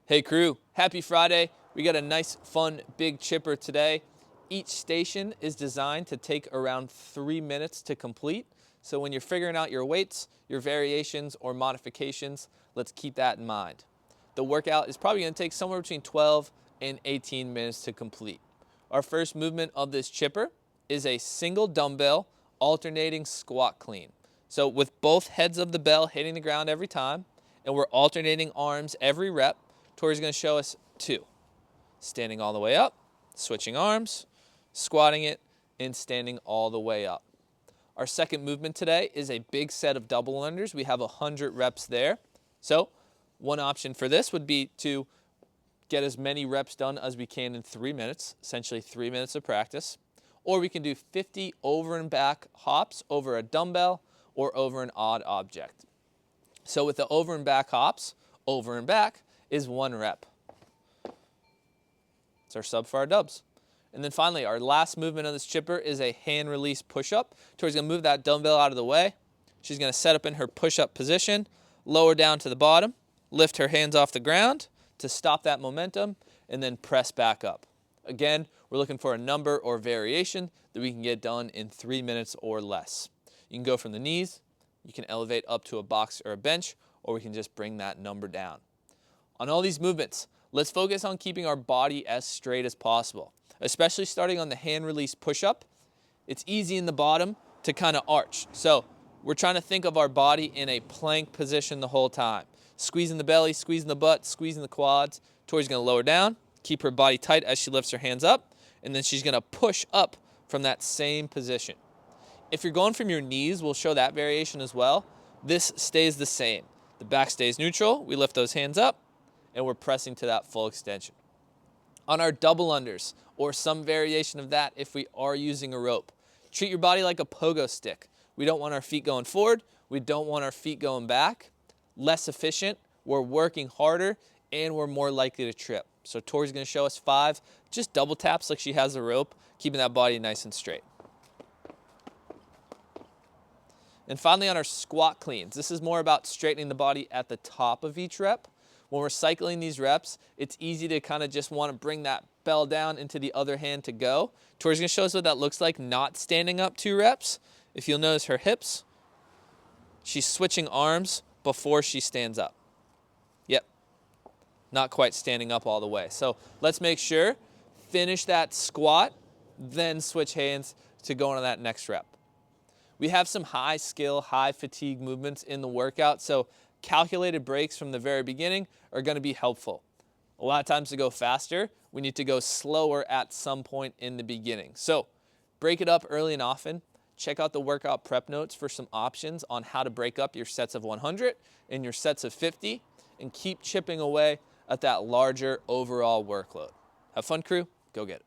Hey crew, happy Friday. We got a nice, fun, big chipper today. Each station is designed to take around 3 minutes to complete. So when you're figuring out your weights, your variations, or modifications, let's keep that in mind. The workout is probably gonna take somewhere between 12 and 18 minutes to complete. Our first movement of this chipper is a single dumbbell alternating squat clean. So with both heads of the bell hitting the ground every time, and we're alternating arms every rep, Tori's gonna show us 2. Standing all the way up, switching arms, squatting it, and standing all the way up. Our second movement today is a big set of double unders. We have 100 reps there. So one option for this would be to get as many reps done as we can in 3 minutes, essentially 3 minutes of practice. Or we can do 50 over and back hops over a dumbbell or over an odd object. So with the over and back hops, over and back is 1 rep. It's our sub for our dubs. And then finally, our last movement of this chipper is a hand release push-up. Tori's gonna move that dumbbell out of the way. She's gonna set up in her push-up position, lower down to the bottom, lift her hands off the ground to stop that momentum, and then press back up. Again, we're looking for a number or variation that we can get done in 3 minutes or less. You can go from the knees, you can elevate up to a box or a bench, or we can just bring that number down. On all these movements, let's focus on keeping our body as straight as possible, especially starting on the hand release push-up. It's easy in the bottom to kind of arch. So we're trying to think of our body in a plank position the whole time. Squeezing the belly, squeezing the butt, squeezing the quads. Tori's gonna lower down, keep her body tight as she lifts her hands up, and then she's gonna push up from that same position. If you're going from your knees, we'll show that variation as well. This stays the same. The back stays neutral, we lift those hands up, and we're pressing to that full extension. On our double unders, or some variation of that if we are using a rope, treat your body like a pogo stick. We don't want our feet going forward, we don't want our feet going back. Less efficient, we're working harder, and we're more likely to trip. So Tori's gonna show us 5, just double taps like she has a rope, keeping that body nice and straight. And finally on our squat cleans, this is more about straightening the body at the top of each rep. When we're cycling these reps, it's easy to kind of just want to bring that bell down into the other hand to go. Tori's gonna show us what that looks like not standing up 2 reps. If you'll notice her hips, she's switching arms before she stands up. Yep, not quite standing up all the way. So let's make sure, finish that squat, then switch hands to go into that next rep. We have some high skill, high fatigue movements in the workout, so calculated breaks from the very beginning are gonna be helpful. A lot of times to go faster, we need to go slower at some point in the beginning. So break it up early and often. Check out the workout prep notes for some options on how to break up your sets of 100 and your sets of 50 and keep chipping away at that larger overall workload. Have fun, crew. Go get it.